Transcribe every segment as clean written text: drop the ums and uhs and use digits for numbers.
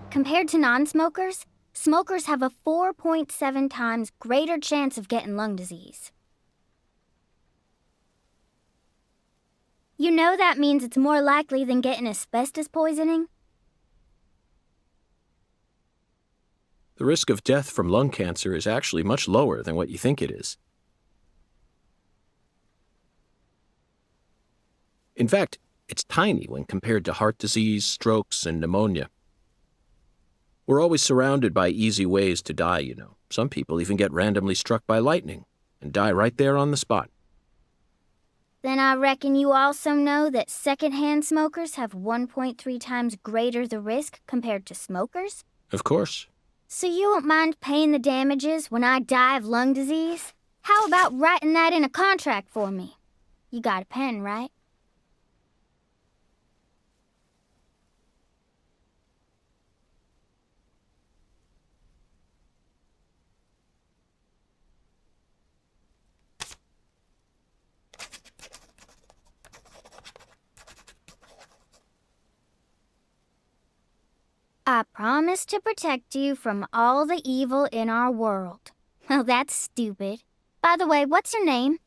Compared to non-smokers, smokers have a 4.7 times greater chance of getting lung disease. You know that means it's more likely than getting asbestos poisoning? The risk of death from lung cancer is actually much lower than what you think it is. In fact, it's tiny when compared to heart disease, strokes, and pneumonia. We're always surrounded by easy ways to die, you know. Some people even get randomly struck by lightning and die right there on the spot. Then I reckon you also know that secondhand smokers have 1.3 times greater the risk compared to smokers? Of course. So you won't mind paying the damages when I die of lung disease? How about writing that in a contract for me? You got a pen, right? I promise to protect you from all the evil in our world. Well, that's stupid. By the way, what's your name?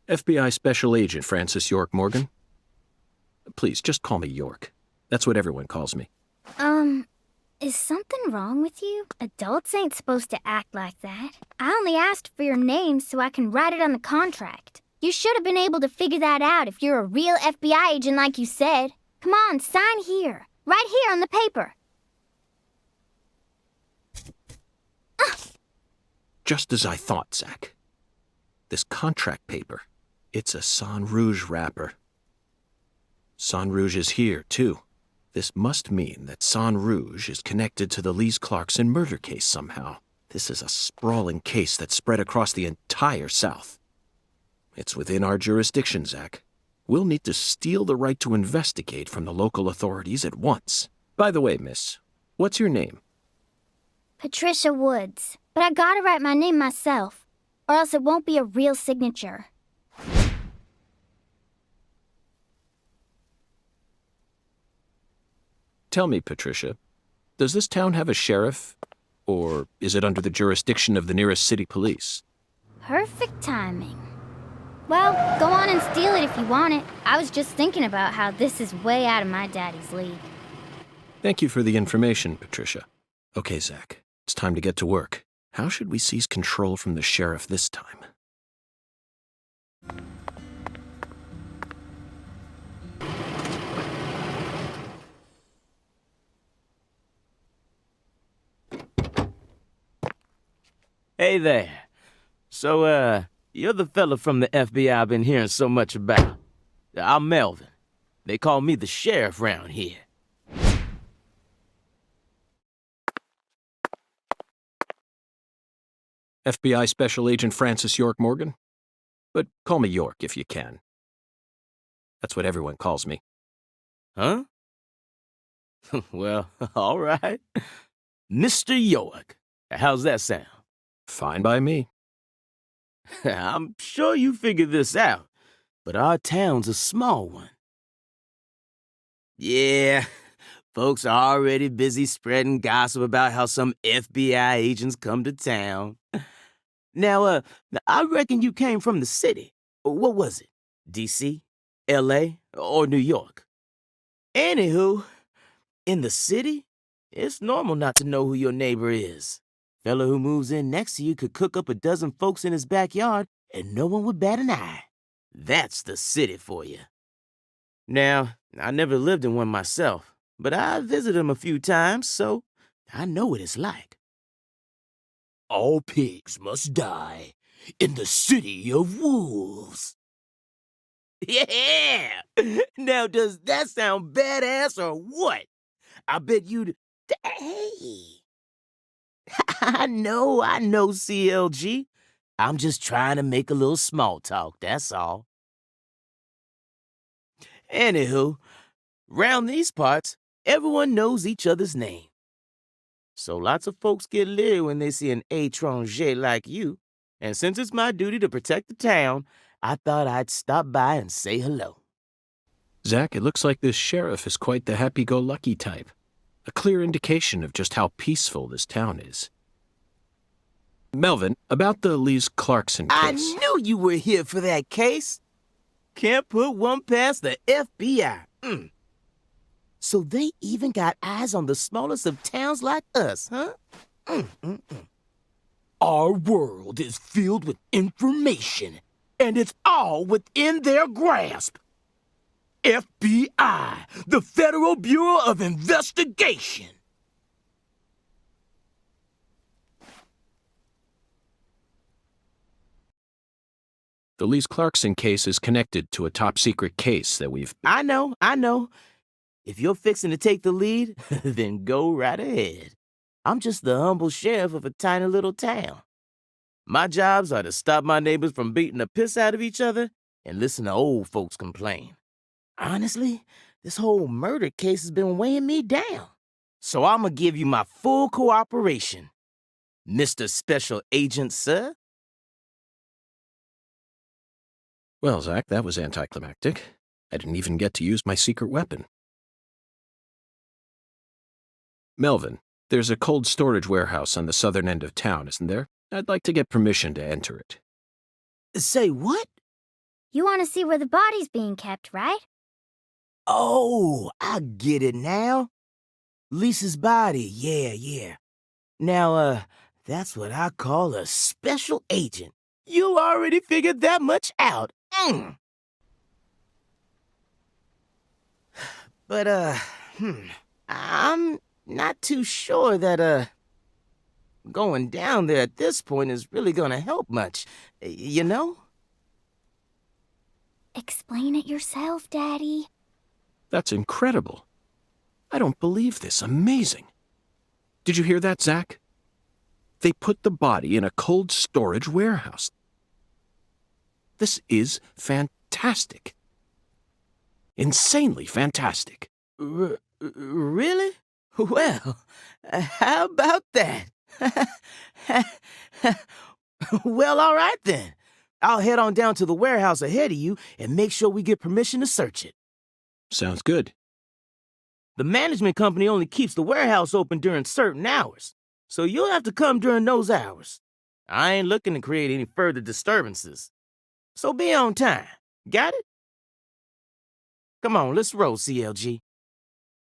FBI Special Agent Francis York Morgan. Please, just call me York. That's what everyone calls me. Is something wrong with you? Adults ain't supposed to act like that. I only asked for your name so I can write it on the contract. You should have been able to figure that out if you're a real FBI agent like you said. Come on, sign here. Right here on the paper. Just as I thought, Zach. This contract paper, it's a Sang Rouge wrapper. Sang Rouge is here, too. This must mean that Sang Rouge is connected to the Lee's Clarkson murder case somehow. This is a sprawling case that spread across the entire South. It's within our jurisdiction, Zach. We'll need to steal the right to investigate from the local authorities at once. By the way, miss, what's your name? Patricia Woods. But I gotta write my name myself, or else it won't be a real signature. Tell me, Patricia, does this town have a sheriff, or is it under the jurisdiction of the nearest city police? Perfect timing. Well, go on and steal it if you want it. I was just thinking about how this is way out of my daddy's league. Thank you for the information, Patricia. Okay, Zach, it's time to get to work. How should we seize control from the sheriff this time? Hey there. So, you're the fella from the FBI I've been hearing so much about. I'm Melvin. They call me the sheriff round here. FBI Special Agent Francis York Morgan? But call me York if you can. That's what everyone calls me. Huh? Well, all right. Mr. York. How's that sound? Fine by me. I'm sure you figured this out, but our town's a small one. Yeah, folks are already busy spreading gossip about how some FBI agents come to town. Now, I reckon you came from the city. What was it? D.C., L.A., or New York? Anywho, in the city, it's normal not to know who your neighbor is. Fella who moves in next to you could cook up a dozen folks in his backyard and no one would bat an eye. That's the city for you. Now, I never lived in one myself, but I visited them a few times, so I know what it's like. All pigs must die in the city of wolves. Yeah! Now, does that sound badass or what? I bet you'd... Hey! I know, CLG. I'm just trying to make a little small talk, that's all. Anywho, round these parts, everyone knows each other's name. So lots of folks get leery when they see an étranger like you. And since it's my duty to protect the town, I thought I'd stop by and say hello. Zach, it looks like this sheriff is quite the happy-go-lucky type. A clear indication of just how peaceful this town is. Melvin, about the Lee's Clarkson case. I knew you were here for that case. Can't put one past the FBI. So they even got eyes on the smallest of towns like us, huh? Our world is filled with information, and it's all within their grasp. FBI, the Federal Bureau of Investigation. The Lee's Clarkson case is connected to a top-secret case that we've... I know. If you're fixing to take the lead, then go right ahead. I'm just the humble sheriff of a tiny little town. My jobs are to stop my neighbors from beating the piss out of each other and listen to old folks complain. Honestly, this whole murder case has been weighing me down. So I'm gonna give you my full cooperation, Mr. Special Agent, sir. Well, Zach, that was anticlimactic. I didn't even get to use my secret weapon. Melvin, there's a cold storage warehouse on the southern end of town, isn't there? I'd like to get permission to enter it. Say what? You want to see where the body's being kept, right? Oh, I get it now. Lisa's body, yeah. Now, that's what I call a special agent. You already figured that much out. But, I'm not too sure that, going down there at this point is really gonna help much, you know? Explain it yourself, Daddy. That's incredible. I don't believe this. Amazing. Did you hear that, Zach? They put the body in a cold storage warehouse. This is fantastic. Insanely fantastic. Really? Well, how about that? Well, all right then. I'll head on down to the warehouse ahead of you and make sure we get permission to search it. Sounds good. The management company only keeps the warehouse open during certain hours, so you'll have to come during those hours. I ain't looking to create any further disturbances. So be on time. Got it? Come on, let's roll, CLG.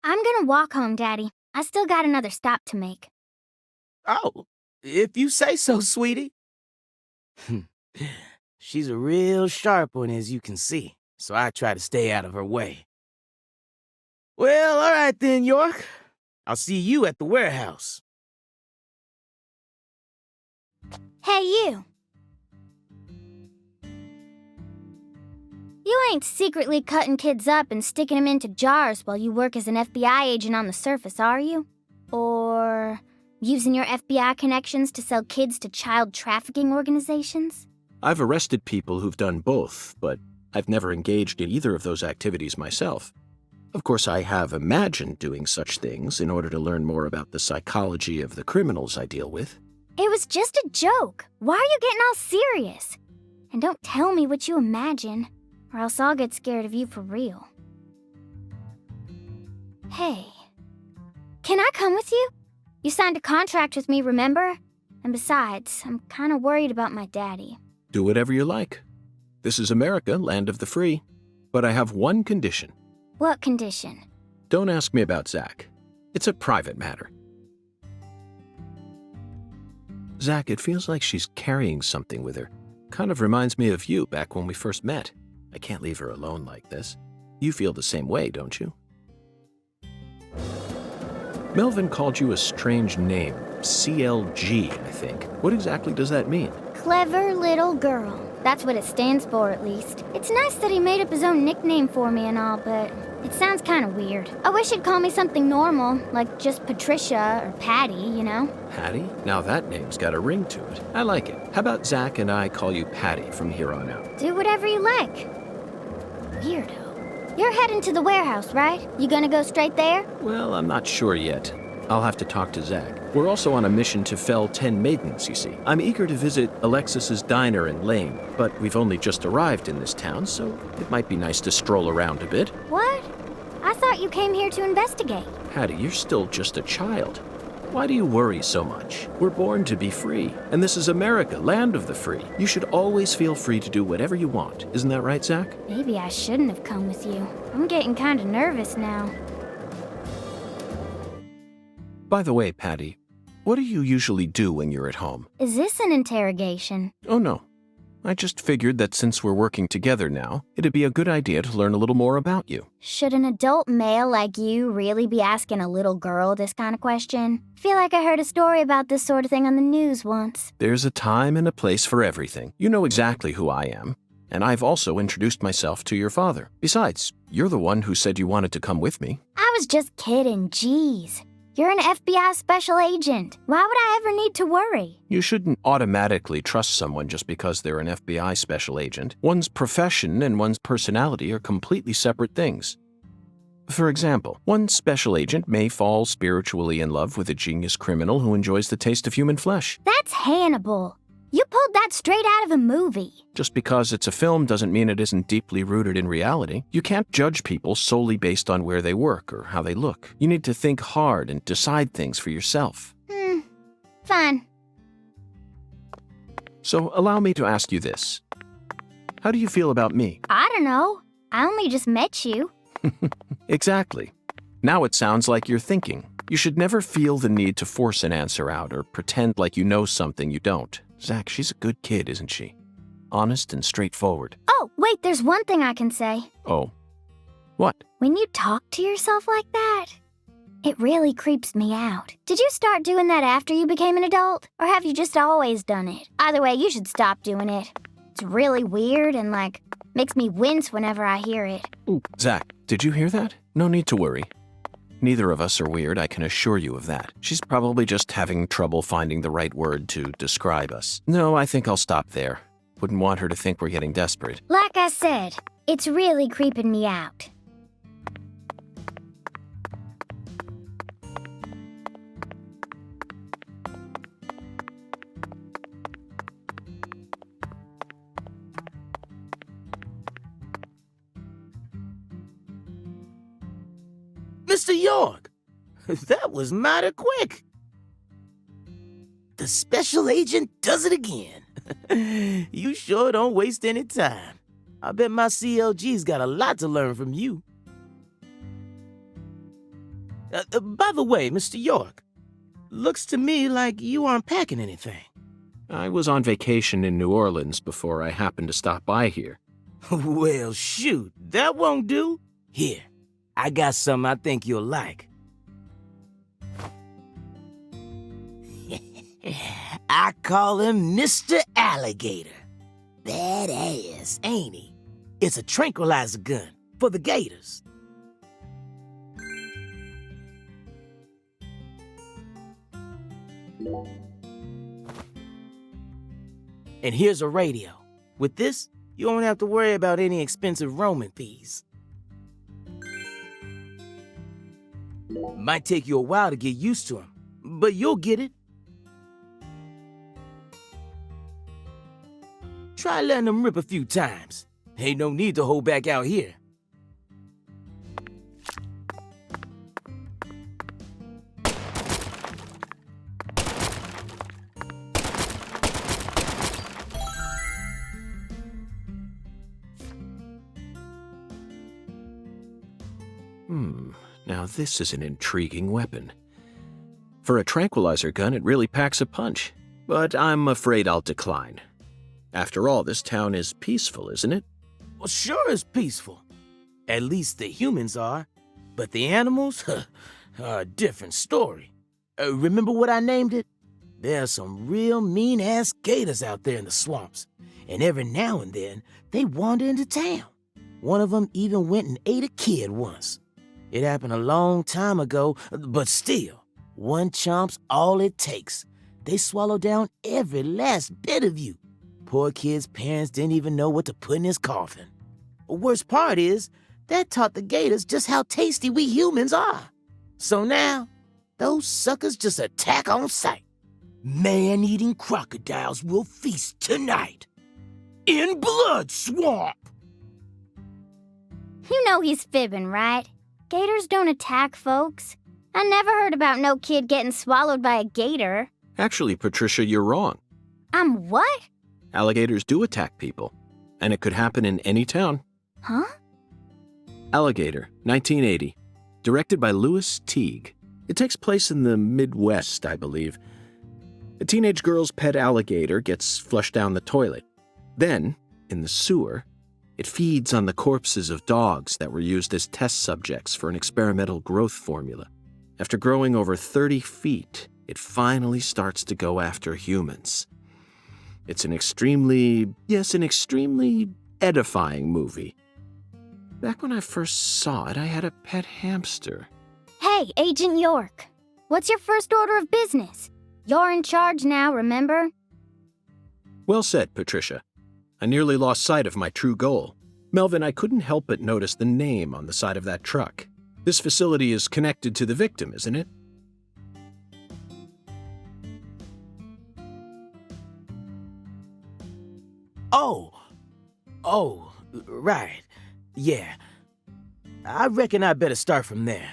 I'm gonna walk home, Daddy. I still got another stop to make. Oh, if you say so, sweetie. She's a real sharp one, as you can see, so I try to stay out of her way. Well, all right then, York. I'll see you at the warehouse. Hey, you. You ain't secretly cutting kids up and sticking them into jars while you work as an FBI agent on the surface, are you? Or using your FBI connections to sell kids to child trafficking organizations? I've arrested people who've done both, but I've never engaged in either of those activities myself. Of course, I have imagined doing such things in order to learn more about the psychology of the criminals I deal with. It was just a joke. Why are you getting all serious? And don't tell me what you imagine, or else I'll get scared of you for real. Hey, can I come with you? You signed a contract with me, remember? And besides, I'm kind of worried about my daddy. Do whatever you like. This is America, land of the free. But I have one condition. What condition? Don't ask me about Zach. It's a private matter. Zach, it feels like she's carrying something with her. Kind of reminds me of you back when we first met. I can't leave her alone like this. You feel the same way, don't you? Melvin called you a strange name. CLG, I think. What exactly does that mean? Clever little girl. That's what it stands for, at least. It's nice that he made up his own nickname for me and all, but it sounds kind of weird. I wish he'd call me something normal, like just Patricia or Patty, you know? Patty? Now that name's got a ring to it. I like it. How about Zach and I call you Patty from here on out? Do whatever you like. Weirdo. You're heading to the warehouse, right? You gonna go straight there? Well, I'm not sure yet. I'll have to talk to Zach. We're also on a mission to fell 10 maidens, you see. I'm eager to visit Alexis's diner in Lane, but we've only just arrived in this town, so it might be nice to stroll around a bit. What? I I thought you came here to investigate. Hattie, you're still just a child. Why do you worry so much? We're born to be free, and this is America, land of the free. You should always feel free to do whatever you want. Isn't that right, Zach? Maybe I shouldn't have come with you. I'm getting kind of nervous now. By the way, Patty, what do you usually do when you're at home? Is this an interrogation? Oh, no. I just figured that since we're working together now, it'd be a good idea to learn a little more about you. Should an adult male like you really be asking a little girl this kind of question? Feel like I heard a story about this sort of thing on the news once. There's a time and a place for everything. You know exactly who I am. And I've also introduced myself to your father. Besides, you're the one who said you wanted to come with me. I was just kidding, jeez. You're an FBI special agent. Why would I ever need to worry? You shouldn't automatically trust someone just because they're an FBI special agent. One's profession and one's personality are completely separate things. For example, one special agent may fall spiritually in love with a genius criminal who enjoys the taste of human flesh. That's Hannibal. You pulled that straight out of a movie. Just because it's a film doesn't mean it isn't deeply rooted in reality. You can't judge people solely based on where they work or how they look. You need to think hard and decide things for yourself. Fine. So allow me to ask you this. How do you feel about me? I don't know. I only just met you. Exactly. Now it sounds like you're thinking. You should never feel the need to force an answer out or pretend like you know something you don't. Zach, she's a good kid, isn't she? Honest and straightforward. Oh, wait, there's one thing I can say. Oh. What? When you talk to yourself like that, it really creeps me out. Did you start doing that after you became an adult? Or have you just always done it? Either way, you should stop doing it. It's really weird and, makes me wince whenever I hear it. Ooh. Zach, did you hear that? No need to worry. Neither of us are weird, I can assure you of that. She's probably just having trouble finding the right word to describe us. No, I think I'll stop there. Wouldn't want her to think we're getting desperate. Like I said, it's really creeping me out. Mr. York, that was mighty quick. The special agent does it again. You sure don't waste any time. I bet my CLG's got a lot to learn from you. By the way, Mr. York, looks to me like you aren't packing anything. I was on vacation in New Orleans before I happened to stop by here. Well, shoot, that won't do. Here, I got something I think you'll like. I call him Mr. Alligator. Badass, ain't he? It's a tranquilizer gun for the gators. And here's a radio. With this, you won't have to worry about any expensive roaming fees. Might take you a while to get used to them, but you'll get it. Try letting them rip a few times. Ain't no need to hold back out here. Now this is an intriguing weapon. For a tranquilizer gun, it really packs a punch. But I'm afraid I'll decline. After all, this town is peaceful, isn't it? Well, sure it's peaceful. At least the humans are. But the animals are a different story. Remember what I named it? There are some real mean-ass gators out there in the swamps. And every now and then, they wander into town. One of them even went and ate a kid once. It happened a long time ago, but still, one chomp's all it takes. They swallow down every last bit of you. Poor kid's parents didn't even know what to put in his coffin. The worst part is, that taught the gators just how tasty we humans are. So now, those suckers just attack on sight. Man-eating crocodiles will feast tonight. In Blood Swamp! You know he's fibbing, right? Gators don't attack folks. I never heard about no kid getting swallowed by a gator. Actually, Patricia, you're wrong. I'm what? Alligators do attack people, and it could happen in any town. Huh? Alligator, 1980. Directed by Louis Teague. It takes place in the Midwest, I believe. A teenage girl's pet alligator gets flushed down the toilet. Then, in the sewer, it feeds on the corpses of dogs that were used as test subjects for an experimental growth formula. After growing over 30 feet, it finally starts to go after humans. It's an extremely edifying movie. Back when I first saw it, I had a pet hamster. Hey, Agent York. What's your first order of business? You're in charge now, remember? Well said, Patricia. I nearly lost sight of my true goal. Melvin, I couldn't help but notice the name on the side of that truck. This facility is connected to the victim, isn't it? Oh, right. Yeah. I reckon I better start from there.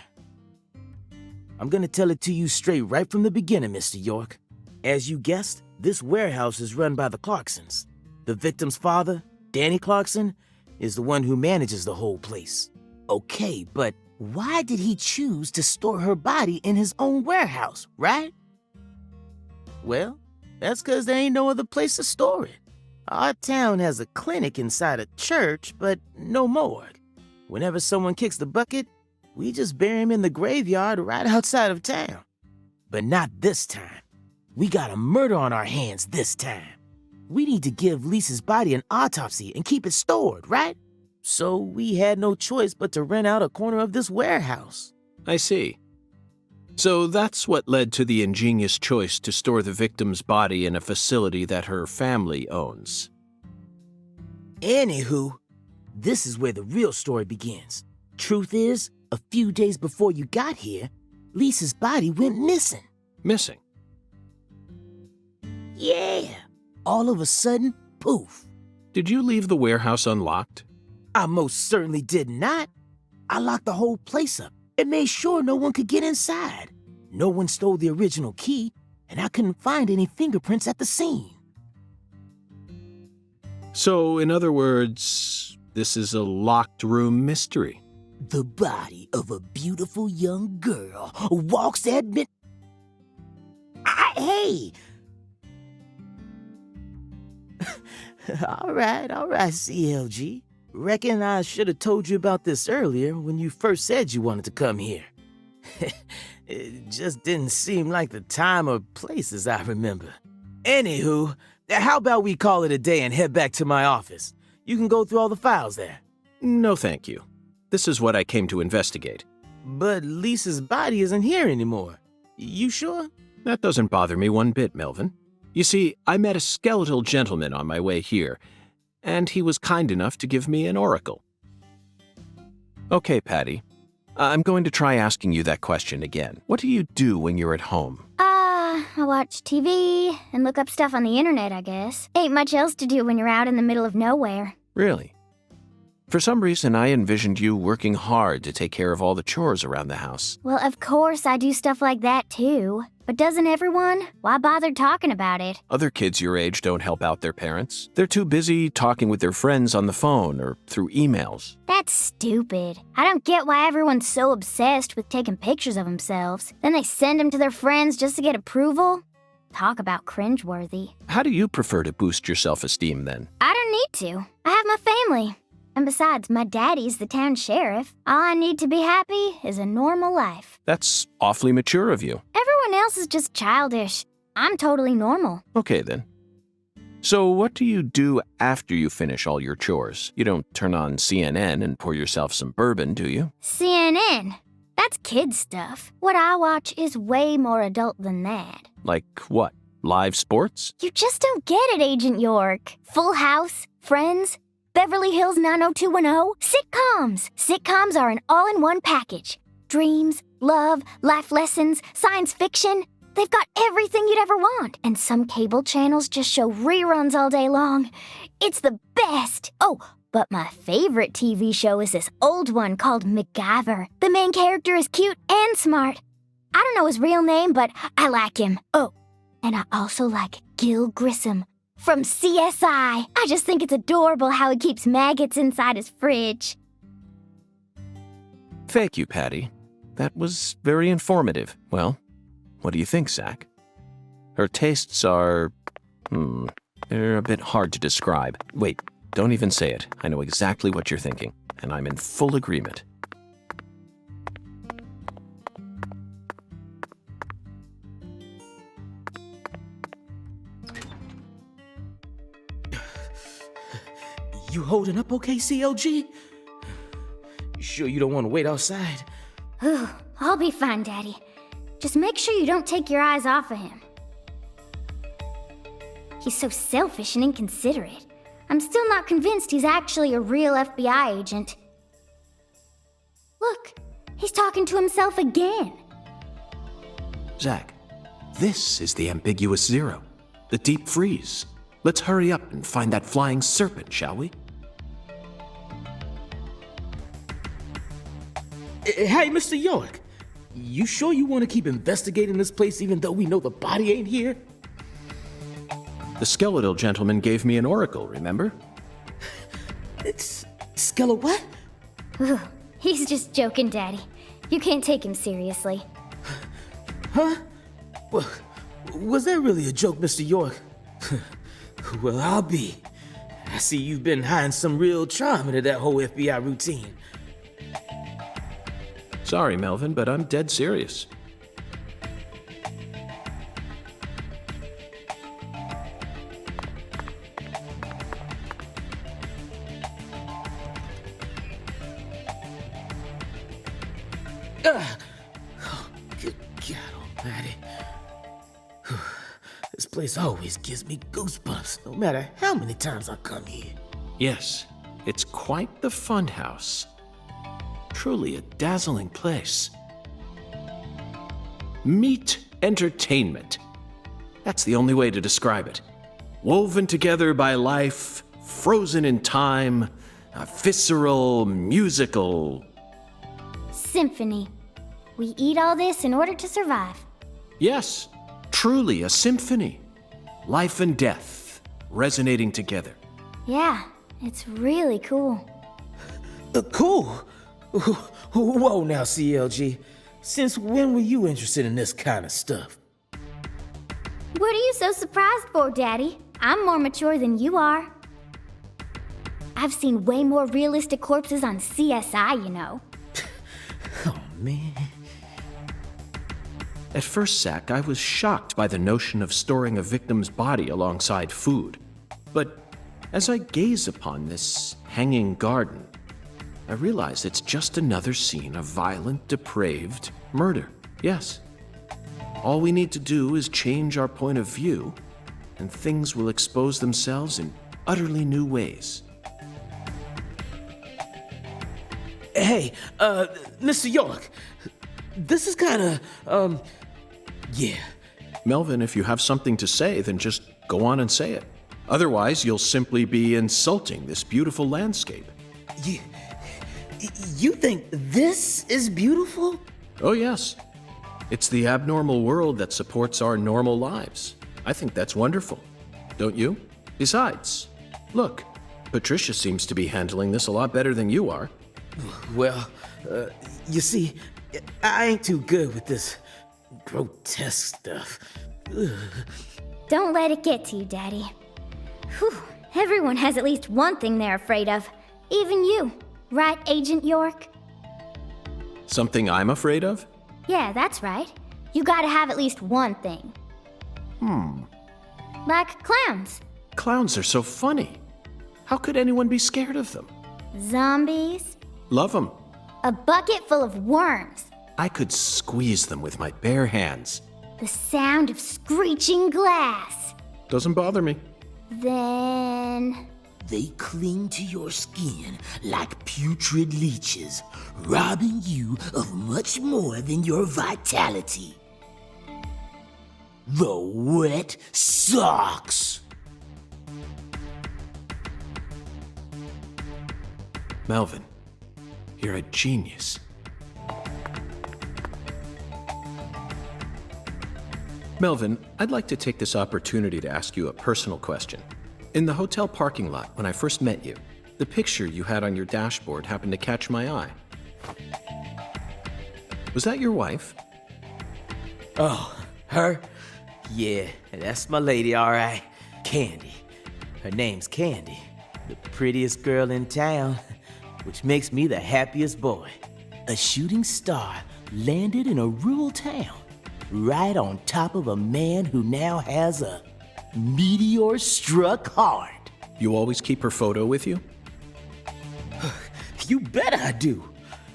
I'm gonna tell it to you straight right from the beginning, Mr. York. As you guessed, this warehouse is run by the Clarksons. The victim's father, Danny Clarkson, is the one who manages the whole place. Okay, but why did he choose to store her body in his own warehouse, right? Well, that's 'cause there ain't no other place to store it. Our town has a clinic inside a church, but no morgue. Whenever someone kicks the bucket, we just bury him in the graveyard right outside of town. But not this time. We got a murder on our hands this time. We need to give Lisa's body an autopsy and keep it stored, right? So we had no choice but to rent out a corner of this warehouse. I see. So that's what led to the ingenious choice to store the victim's body in a facility that her family owns. Anywho, this is where the real story begins. Truth is, a few days before you got here, Lisa's body went missing. Missing? Yeah. All of a sudden, poof. Did you leave the warehouse unlocked? I most certainly did not. I locked the whole place up and made sure no one could get inside. No one stole the original key, and I couldn't find any fingerprints at the scene. So, in other words, this is a locked room mystery. The body of a beautiful young girl walks at midnight. Hey! All right, CLG. Reckon I should have told you about this earlier when you first said you wanted to come here. It just didn't seem like the time or place as I remember. Anywho, how about we call it a day and head back to my office? You can go through all the files there. No, thank you. This is what I came to investigate. But Lisa's body isn't here anymore. You sure? That doesn't bother me one bit, Melvin. You see, I met a skeletal gentleman on my way here, and he was kind enough to give me an oracle. Okay, Patty. I'm going to try asking you that question again. What do you do when you're at home? I watch TV and look up stuff on the internet, I guess. Ain't much else to do when you're out in the middle of nowhere. Really? For some reason, I envisioned you working hard to take care of all the chores around the house. Well, of course I do stuff like that, too. But doesn't everyone? Why bother talking about it? Other kids your age don't help out their parents. They're too busy talking with their friends on the phone or through emails. That's stupid. I don't get why everyone's so obsessed with taking pictures of themselves. Then they send them to their friends just to get approval. Talk about cringeworthy. How do you prefer to boost your self-esteem, then? I don't need to. I have my family. And besides, my daddy's the town sheriff. All I need to be happy is a normal life. That's awfully mature of you. Everyone else is just childish. I'm totally normal. Okay, then. So what do you do after you finish all your chores? You don't turn on CNN and pour yourself some bourbon, do you? CNN? That's kid stuff. What I watch is way more adult than that. Like what? Live sports? You just don't get it, Agent York. Full House, Friends, Beverly Hills 90210, sitcoms. Sitcoms are an all-in-one package. Dreams, love, life lessons, science fiction. They've got everything you'd ever want. And some cable channels just show reruns all day long. It's the best. Oh, But my favorite TV show is this old one called Macabre. The main character is cute and smart. I don't know his real name, but I like him. Oh, and I also like Gil Grissom from CSI. I just think it's adorable how he keeps maggots inside his fridge. Thank you, Patty. That was very informative. Well, what do you think, Zach? Her tastes are... they're a bit hard to describe. Wait, don't even say it. I know exactly what you're thinking, and I'm in full agreement. You holding up okay, CLG? You sure you don't want to wait outside? I'll be fine, Daddy. Just make sure you don't take your eyes off of him. He's so selfish and inconsiderate. I'm still not convinced he's actually a real FBI agent. Look, he's talking to himself again. Zach, this is the ambiguous zero, the deep freeze. Let's hurry up and find that flying serpent, shall we? Hey, Mr. York, you sure you want to keep investigating this place even though we know the body ain't here? The skeletal gentleman gave me an oracle, remember? It's what? He's just joking, Daddy. You can't take him seriously. Huh? Well, was that really a joke, Mr. York? Well, I'll be. I see you've been hiding some real charm into that whole FBI routine. Sorry, Melvin, but I'm dead serious. Oh, good God almighty. This place always gives me goosebumps, no matter how many times I come here. Yes, it's quite the funhouse. Truly a dazzling place. Meat entertainment. That's the only way to describe it. Woven together by life, frozen in time, a visceral, musical... Symphony. We eat all this in order to survive. Yes, truly a symphony. Life and death, resonating together. Yeah, it's really cool. Cool? Whoa now, CLG. Since when were you interested in this kind of stuff? What are you so surprised for, Daddy? I'm more mature than you are. I've seen way more realistic corpses on CSI, you know. Oh, man. At first, Zach, I was shocked by the notion of storing a victim's body alongside food. But as I gaze upon this hanging garden, I realize it's just another scene of violent, depraved murder. Yes. All we need to do is change our point of view, and things will expose themselves in utterly new ways. Hey, Mr. York, this is kinda, yeah. Melvin, if you have something to say, then just go on and say it. Otherwise, you'll simply be insulting this beautiful landscape. You think this is beautiful? Oh, yes. It's the abnormal world that supports our normal lives. I think that's wonderful. Don't you? Besides, look, Patricia seems to be handling this a lot better than you are. Well, you see, I ain't too good with this grotesque stuff. Ugh. Don't let it get to you, Daddy. Whew, everyone has at least one thing they're afraid of. Even you. Right, Agent York? Something I'm afraid of? Yeah, that's right. You gotta have at least one thing. Like clowns. Clowns are so funny. How could anyone be scared of them? Zombies. Love them. A bucket full of worms. I could squeeze them with my bare hands. The sound of screeching glass. Doesn't bother me. Then... They cling to your skin like putrid leeches, robbing you of much more than your vitality. The wet socks. Melvin, you're a genius. Melvin, I'd like to take this opportunity to ask you a personal question. In the hotel parking lot, when I first met you, the picture you had on your dashboard happened to catch my eye. Was that your wife? Oh, her? Yeah, that's my lady, all right. Candy. Her name's Candy, the prettiest girl in town, which makes me the happiest boy. A shooting star landed in a rural town, right on top of a man who now has a meteor struck hard. You always keep her photo with you? You bet I do.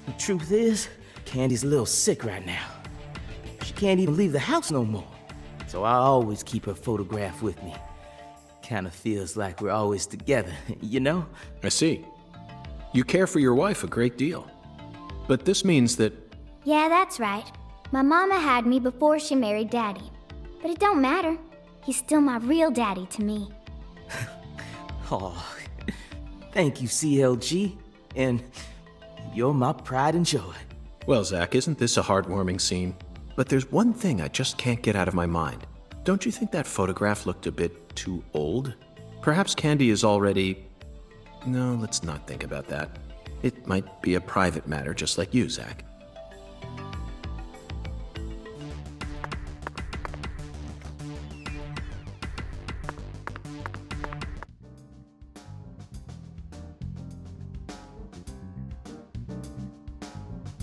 The truth is, Candy's a little sick right now. She can't even leave the house no more. So I always keep her photograph with me. Kinda feels like we're always together, you know? I see. You care for your wife a great deal. But this means that... Yeah, that's right. My mama had me before she married Daddy. But it don't matter. He's still my real daddy to me. Oh, thank you, CLG. And you're my pride and joy. Well, Zach, isn't this a heartwarming scene? But there's one thing I just can't get out of my mind. Don't you think that photograph looked a bit too old? Perhaps Candy is already... No, let's not think about that. It might be a private matter, just like you, Zach.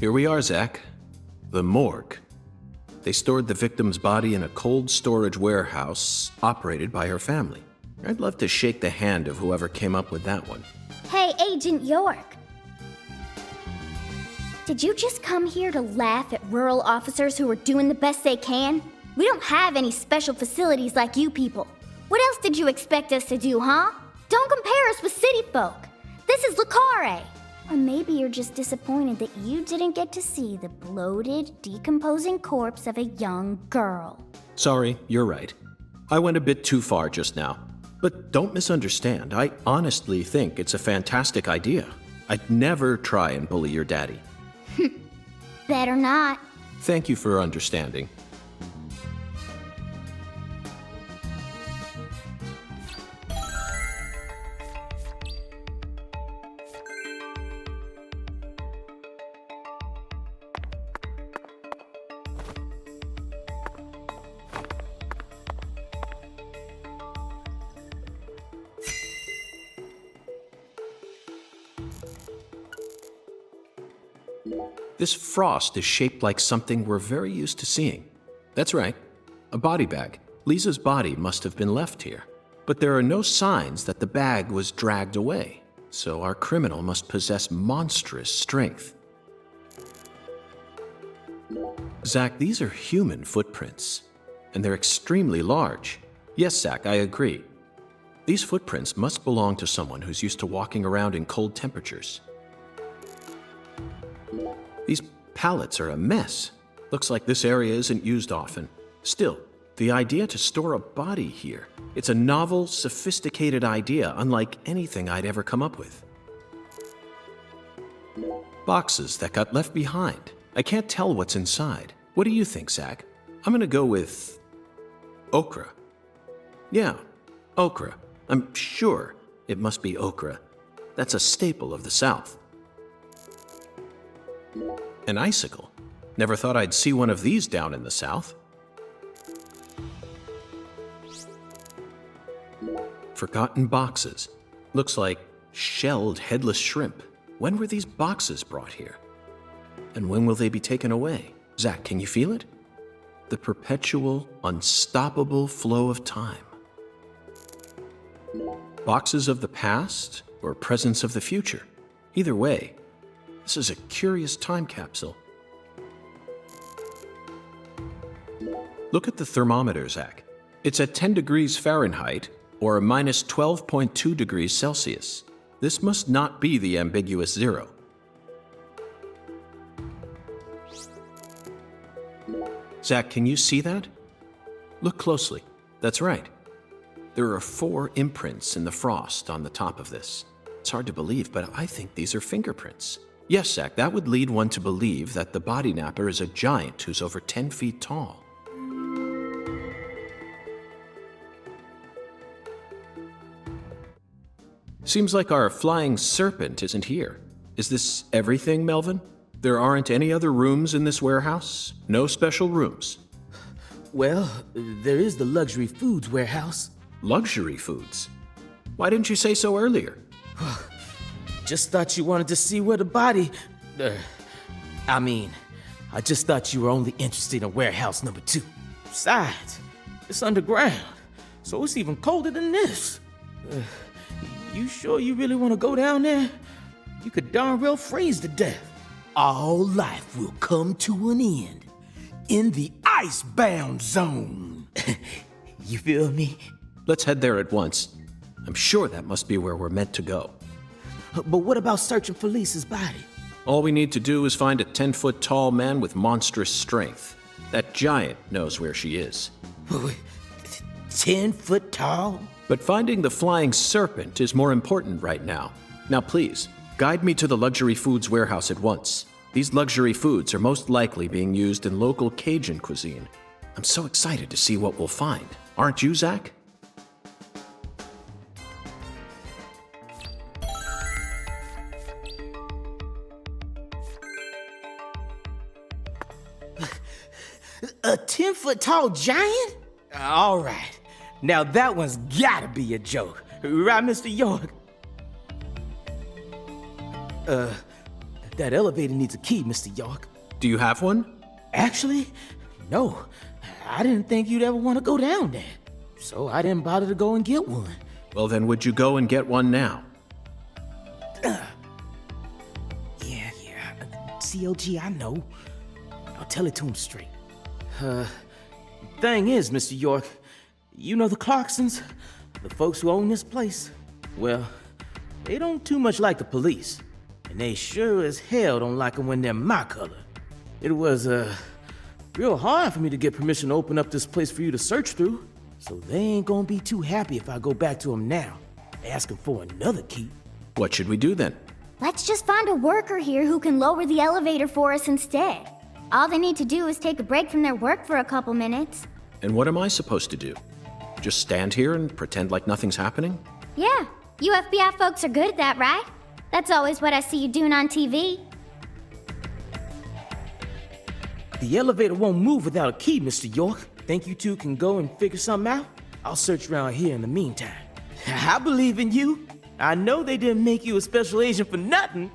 Here we are, Zach. The morgue. They stored the victim's body in a cold storage warehouse operated by her family. I'd love to shake the hand of whoever came up with that one. Hey, Agent York. Did you just come here to laugh at rural officers who are doing the best they can? We don't have any special facilities like you people. What else did you expect us to do, huh? Don't compare us with city folk. This is Carré. Or maybe you're just disappointed that you didn't get to see the bloated, decomposing corpse of a young girl. Sorry, you're right. I went a bit too far just now. But don't misunderstand, I honestly think it's a fantastic idea. I'd never try and bully your daddy. Better not. Thank you for understanding. This frost is shaped like something we're very used to seeing. That's right, a body bag. Lisa's body must have been left here. But there are no signs that the bag was dragged away, so our criminal must possess monstrous strength. Zach, these are human footprints, and they're extremely large. Yes, Zach, I agree. These footprints must belong to someone who's used to walking around in cold temperatures. These pallets are a mess. Looks like this area isn't used often. Still, the idea to store a body here, it's a novel, sophisticated idea unlike anything I'd ever come up with. Boxes that got left behind. I can't tell what's inside. What do you think, Zach? I'm gonna go with... okra. Yeah, okra. I'm sure it must be okra. That's a staple of the South. An icicle. Never thought I'd see one of these down in the South. Forgotten boxes. Looks like shelled headless shrimp. When were these boxes brought here? And when will they be taken away? Zach, can you feel it? The perpetual, unstoppable flow of time. Boxes of the past or presence of the future. Either way, this is a curious time capsule. Look at the thermometer, Zach. It's at 10 degrees Fahrenheit or a minus 12.2 degrees Celsius. This must not be the ambiguous zero. Zach, can you see that? Look closely. That's right. There are 4 imprints in the frost on the top of this. It's hard to believe, but I think these are fingerprints. Yes, Zach, that would lead one to believe that the body napper is a giant who's over 10 feet tall. Seems like our flying serpent isn't here. Is this everything, Melvin? There aren't any other rooms in this warehouse? No special rooms? Well, there is the luxury foods warehouse. Luxury foods? Why didn't you say so earlier? Just thought you wanted to see where the body... I just thought you were only interested in warehouse number 2. Besides, it's underground, so it's even colder than this. You sure you really want to go down there? You could darn well freeze to death. All life will come to an end in the icebound zone. You feel me? Let's head there at once. I'm sure that must be where we're meant to go. But what about searching for Lisa's body? All we need to do is find a 10-foot tall man with monstrous strength. That giant knows where she is. 10 foot tall? But finding the flying serpent is more important right now. Now please, guide me to the luxury foods warehouse at once. These luxury foods are most likely being used in local Cajun cuisine. I'm so excited to see what we'll find. Aren't you, Zach? A 10-foot tall giant? All right. Now that one's gotta be a joke. Right, Mr. York? That elevator needs a key, Mr. York. Do you have one? Actually, no. I didn't think you'd ever want to go down there. So I didn't bother to go and get one. Well then, would you go and get one now? Yeah. CLG, I know. I'll tell it to him straight. Thing is, Mr. York, you know the Clarksons? The folks who own this place? Well, they don't too much like the police. And they sure as hell don't like them when they're my color. It was, real hard for me to get permission to open up this place for you to search through. So they ain't gonna be too happy if I go back to them now, asking for another key. What should we do then? Let's just find a worker here who can lower the elevator for us instead. All they need to do is take a break from their work for a couple minutes. And what am I supposed to do? Just stand here and pretend like nothing's happening? Yeah, you FBI folks are good at that, right? That's always what I see you doing on TV. The elevator won't move without a key, Mr. York. Think you two can go and figure something out? I'll search around here in the meantime. I believe in you. I know they didn't make you a special agent for nothing.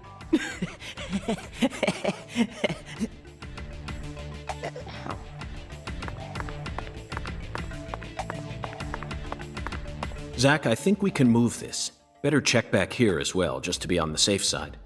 Zach, I think we can move this. Better check back here as well, just to be on the safe side.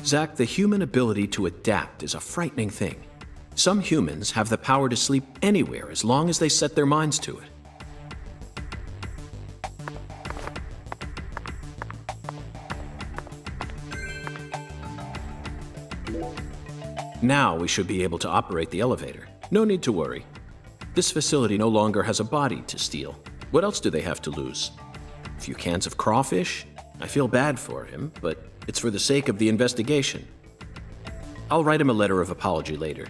Zach, the human ability to adapt is a frightening thing. Some humans have the power to sleep anywhere as long as they set their minds to it. Now we should be able to operate the elevator. No need to worry. This facility no longer has a body to steal. What else do they have to lose? A few cans of crawfish? I feel bad for him, but it's for the sake of the investigation. I'll write him a letter of apology later.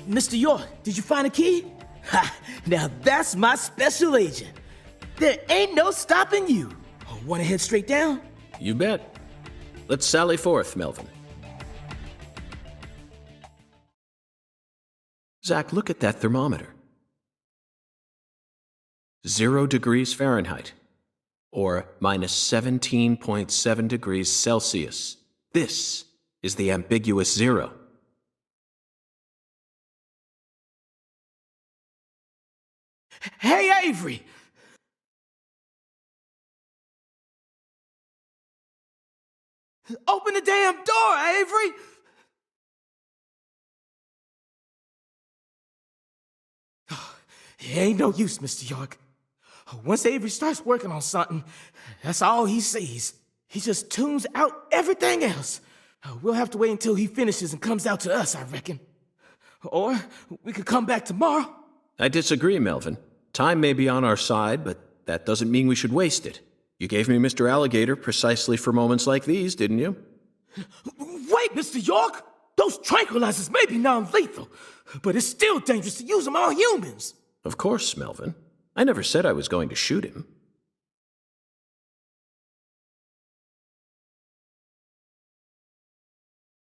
Mr. York, did you find a key? Ha! Now that's my special agent. There ain't no stopping you. Wanna head straight down? You bet. Let's sally forth, Melvin. Zach, look at that thermometer. 0 degrees Fahrenheit, or minus 17.7 degrees Celsius. This is the ambiguous 0. Hey, Avery! Open the damn door, Avery! It ain't no use, Mr. York. Once Avery starts working on something, that's all he sees. He just tunes out everything else. We'll have to wait until he finishes and comes out to us, I reckon. Or we could come back tomorrow. I disagree, Melvin. Time may be on our side, but that doesn't mean we should waste it. You gave me Mr. Alligator precisely for moments like these, didn't you? Wait, Mr. York! Those tranquilizers may be non-lethal, but it's still dangerous to use them on humans. Of course, Melvin. I never said I was going to shoot him.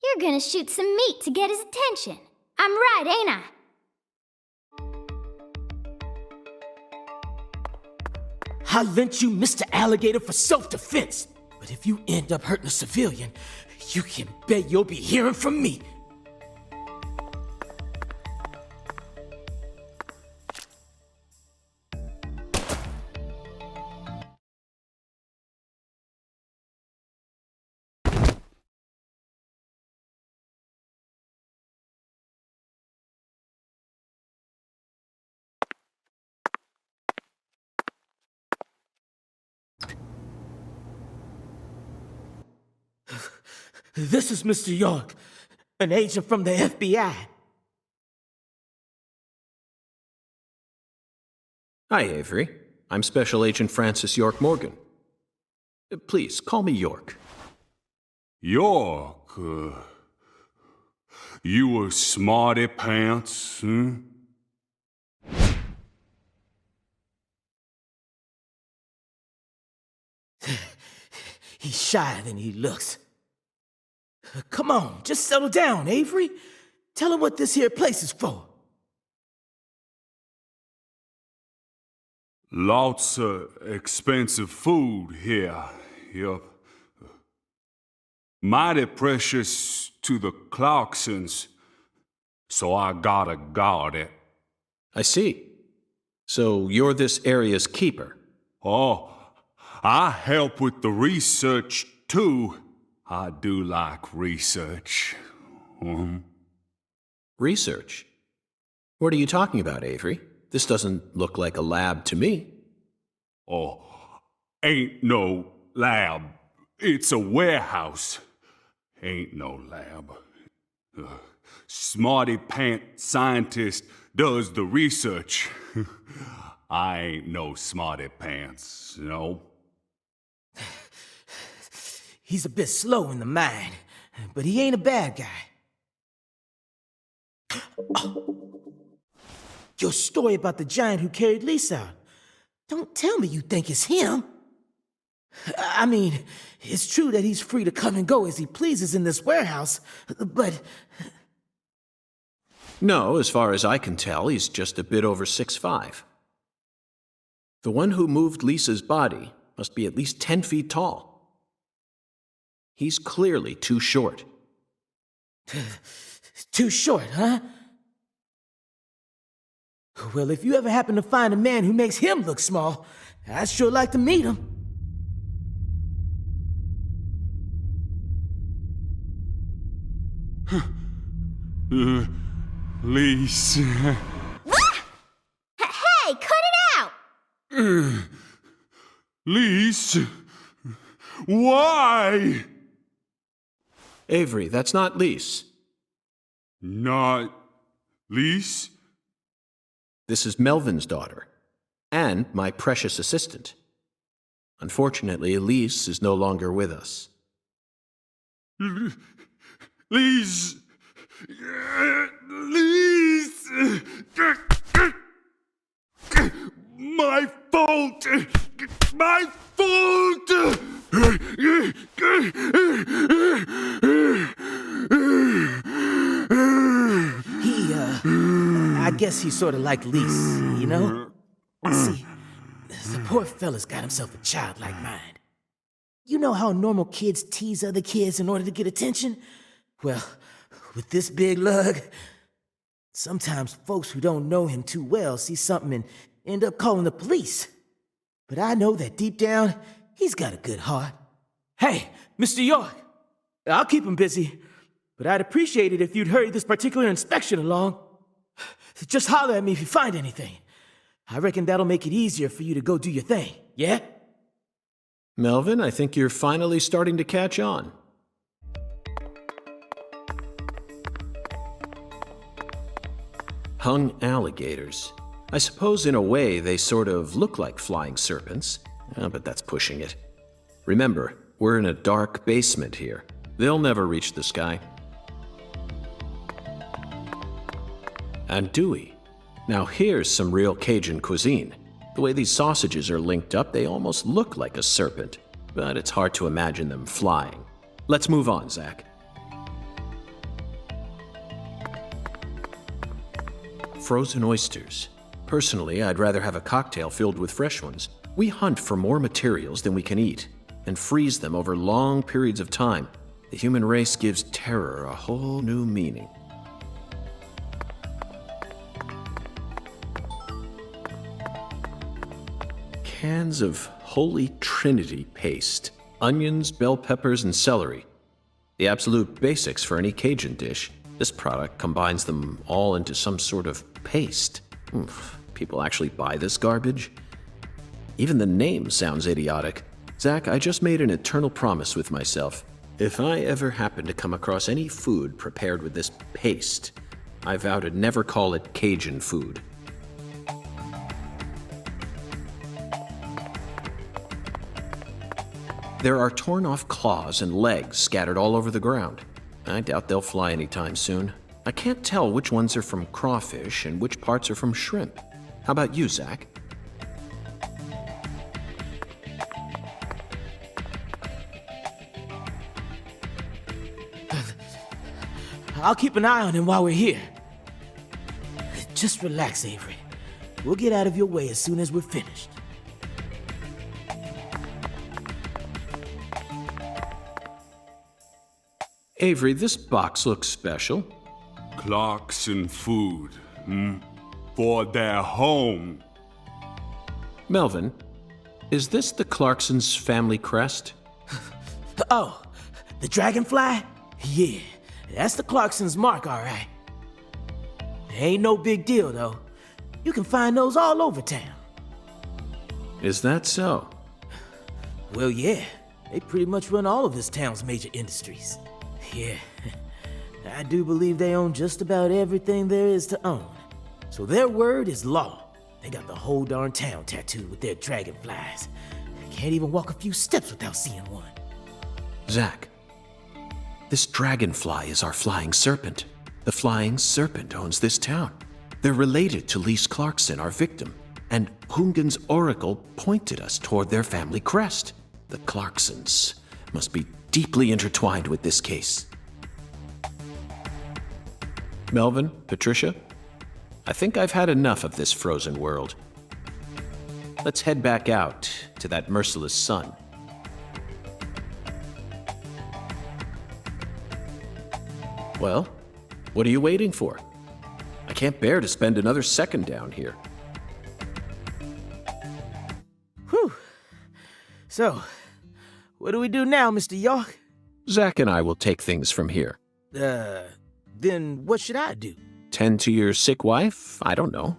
You're gonna shoot some meat to get his attention. I'm right, ain't I? I lent you Mr. Alligator for self-defense, but if you end up hurting a civilian, you can bet you'll be hearing from me. This is Mr. York, an agent from the FBI. Hi, Avery. I'm Special Agent Francis York Morgan. Please, call me York. York, you a smarty pants, He's shyer than he looks. Come on, just settle down, Avery. Tell him what this here place is for. Lots of expensive food here. Yup. Mighty precious to the Clarksons, so I gotta guard it. I see. So you're this area's keeper. Oh, I help with the research too. I do like research. Research? What are you talking about, Avery? This doesn't look like a lab to me. Oh, ain't no lab. It's a warehouse. Ain't no lab. Smarty pant scientist does the research. I ain't no smarty pants, you know? He's a bit slow in the mind, but he ain't a bad guy. Oh. Your story about the giant who carried Lisa out. Don't tell me you think it's him. I mean, it's true that he's free to come and go as he pleases in this warehouse, but... No, as far as I can tell, he's just a bit over 6'5". The one who moved Lisa's body must be at least 10 feet tall. He's clearly too short. Too short, huh? Well, if you ever happen to find a man who makes him look small, I'd sure like to meet him. Lise. Hey, cut it out! Lise. Why? Avery, that's not Lise. Not Lise? This is Melvin's daughter, and my precious assistant. Unfortunately, Elise is no longer with us. Lise! Lise! My fault! My fault! I guess he sort of like Lise, you know? See, the poor fella's got himself a childlike mind. You know how normal kids tease other kids in order to get attention? Well, with this big lug, sometimes folks who don't know him too well see something and end up calling the police. But I know that deep down, he's got a good heart. Hey, Mr. York, I'll keep him busy, but I'd appreciate it if you'd hurry this particular inspection along. Just holler at me if you find anything. I reckon that'll make it easier for you to go do your thing, yeah? Melvin, I think you're finally starting to catch on. Hung alligators. I suppose in a way they sort of look like flying serpents, but that's pushing it. Remember, we're in a dark basement here. They'll never reach the sky. Andouille. Now here's some real Cajun cuisine. The way these sausages are linked up, they almost look like a serpent, but it's hard to imagine them flying. Let's move on, Zach. Frozen oysters. Personally, I'd rather have a cocktail filled with fresh ones. We hunt for more materials than we can eat, and freeze them over long periods of time. The human race gives terror a whole new meaning. Cans of Holy Trinity paste, onions, bell peppers, and celery. The absolute basics for any Cajun dish. This product combines them all into some sort of paste. People actually buy this garbage? Even the name sounds idiotic. Zach, I just made an eternal promise with myself. If I ever happen to come across any food prepared with this paste, I vow to never call it Cajun food. There are torn off claws and legs scattered all over the ground. I doubt they'll fly anytime soon. I can't tell which ones are from crawfish and which parts are from shrimp. How about you, Zach? I'll keep an eye on him while we're here. Just relax, Avery. We'll get out of your way as soon as we're finished. Avery, this box looks special. Clarkson food, for their home. Melvin, is this the Clarkson's family crest? Oh, the dragonfly? Yeah, that's the Clarkson's mark, all right. Ain't no big deal, though. You can find those all over town. Is that so? Well, yeah. They pretty much run all of this town's major industries. Yeah, I do believe they own just about everything there is to own. So their word is law. They got the whole darn town tattooed with their dragonflies. Can't even walk a few steps without seeing one. Zach, this dragonfly is our flying serpent. The flying serpent owns this town. They're related to Lise Clarkson, our victim, and Hungan's oracle pointed us toward their family crest. The Clarksons must be deeply intertwined with this case. Melvin, Patricia, I think I've had enough of this frozen world. Let's head back out to that merciless sun. Well, what are you waiting for? I can't bear to spend another second down here. Whew. So, what do we do now, Mr. York? Zach and I will take things from here. Then what should I do? Tend to your sick wife? I don't know.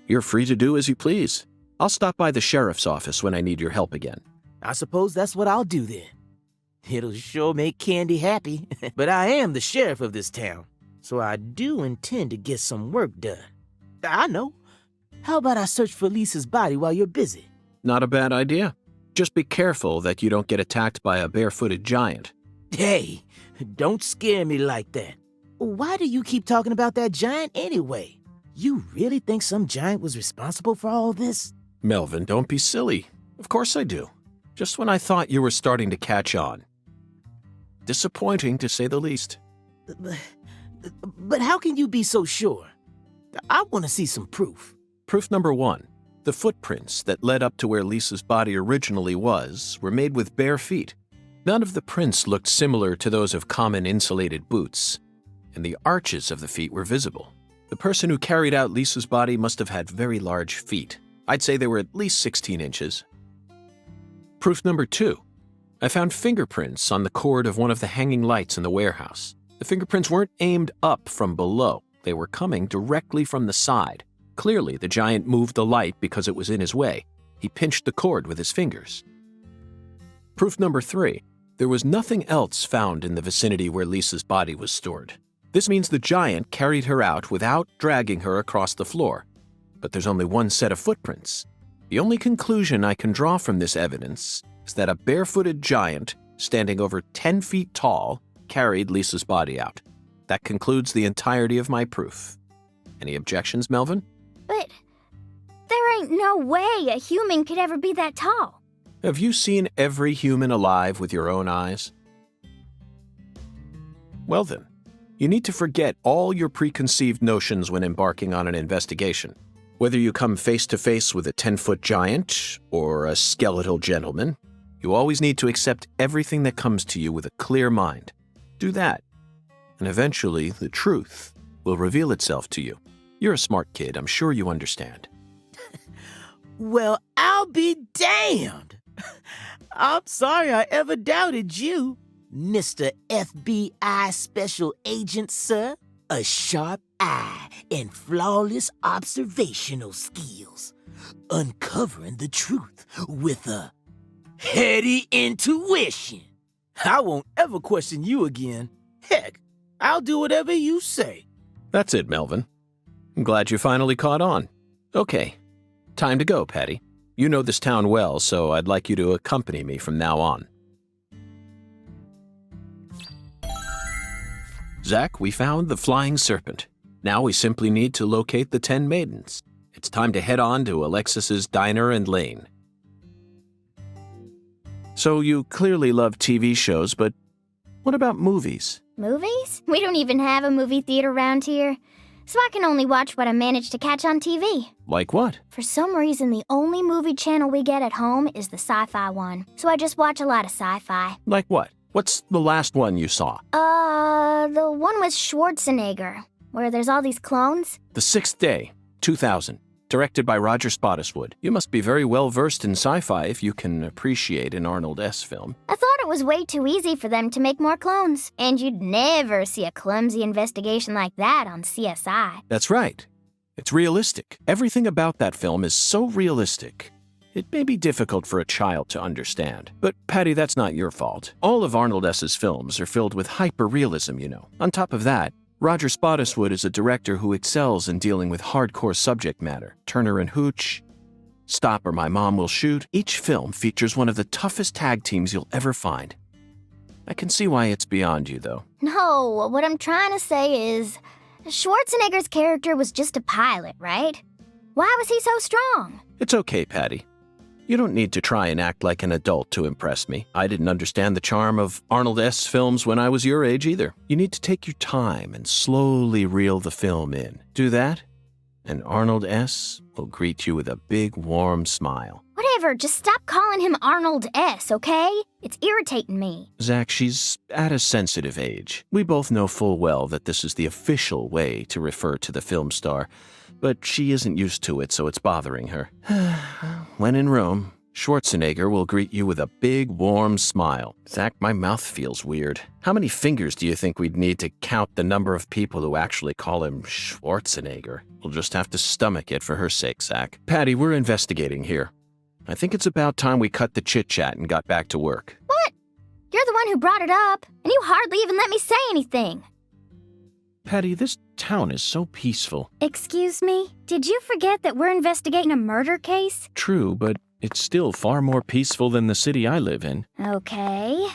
You're free to do as you please. I'll stop by the sheriff's office when I need your help again. I suppose that's what I'll do then. It'll sure make Candy happy. But I am the sheriff of this town, so I do intend to get some work done. I know. How about I search for Lisa's body while you're busy? Not a bad idea. Just be careful that you don't get attacked by a barefooted giant. Hey, don't scare me like that. Why do you keep talking about that giant anyway? You really think some giant was responsible for all this? Melvin, don't be silly. Of course I do. Just when I thought you were starting to catch on. Disappointing, to say the least. But how can you be so sure? I want to see some proof. Proof number 1. The footprints that led up to where Lisa's body originally was were made with bare feet. None of the prints looked similar to those of common insulated boots, and the arches of the feet were visible. The person who carried out Lisa's body must have had very large feet. I'd say they were at least 16 inches. Proof number 2. I found fingerprints on the cord of one of the hanging lights in the warehouse. The fingerprints weren't aimed up from below. They were coming directly from the side. Clearly, the giant moved the light because it was in his way. He pinched the cord with his fingers. Proof number 3. There was nothing else found in the vicinity where Lisa's body was stored. This means the giant carried her out without dragging her across the floor. But there's only one set of footprints. The only conclusion I can draw from this evidence is that a barefooted giant, standing over 10 feet tall, carried Lisa's body out. That concludes the entirety of my proof. Any objections, Melvin? But there ain't no way a human could ever be that tall. Have you seen every human alive with your own eyes? Well then, you need to forget all your preconceived notions when embarking on an investigation. Whether you come face to face with a 10-foot giant or a skeletal gentleman, you always need to accept everything that comes to you with a clear mind. Do that, and eventually the truth will reveal itself to you. You're a smart kid, I'm sure you understand. Well, I'll be damned. I'm sorry I ever doubted you, Mr. FBI Special Agent, sir. A sharp eye and flawless observational skills. Uncovering the truth with a heady intuition. I won't ever question you again. Heck, I'll do whatever you say. That's it, Melvin. I'm glad you finally caught on. Okay, time to go, Patty. You know this town well, so I'd like you to accompany me from now on. Zach, we found the flying serpent. Now we simply need to locate the 10 maidens. It's time to head on to Alexis's Diner and Lane. So you clearly love TV shows, but what about movies? Movies? We don't even have a movie theater around here, so I can only watch what I manage to catch on TV. Like what? For some reason, the only movie channel we get at home is the sci-fi one, so I just watch a lot of sci-fi. Like what? What's the last one you saw? The one with Schwarzenegger, where there's all these clones. The Sixth Day, 2000. Directed by Roger Spottiswoode. You must be very well versed in sci-fi if you can appreciate an Arnold S. film. I thought it was way too easy for them to make more clones, and you'd never see a clumsy investigation like that on CSI. That's right. It's realistic. Everything about that film is so realistic. It may be difficult for a child to understand. But, Patty, that's not your fault. All of Arnold S.'s films are filled with hyper-realism, you know. On top of that, Roger Spottiswoode is a director who excels in dealing with hardcore subject matter. Turner and Hooch, Stop or My Mom Will Shoot. Each film features one of the toughest tag teams you'll ever find. I can see why it's beyond you, though. No, what I'm trying to say is, Schwarzenegger's character was just a pilot, right? Why was he so strong? It's okay, Patty. You don't need to try and act like an adult to impress me. I didn't understand the charm of Arnold S. films when I was your age either. You need to take your time and slowly reel the film in. Do that, and Arnold S. will greet you with a big, warm smile. Whatever, just stop calling him Arnold S., okay? It's irritating me. Zach, she's at a sensitive age. We both know full well that this is the official way to refer to the film star, but she isn't used to it, so it's bothering her. When in Rome, Schwarzenegger will greet you with a big, warm smile. Zach, my mouth feels weird. How many fingers do you think we'd need to count the number of people who actually call him Schwarzenegger? We'll just have to stomach it for her sake, Zach. Patty, we're investigating here. I think it's about time we cut the chit-chat and got back to work. What? You're the one who brought it up, and you hardly even let me say anything. Patty, this town is so peaceful. Excuse me? Did you forget that we're investigating a murder case? True, but it's still far more peaceful than the city I live in. Okay.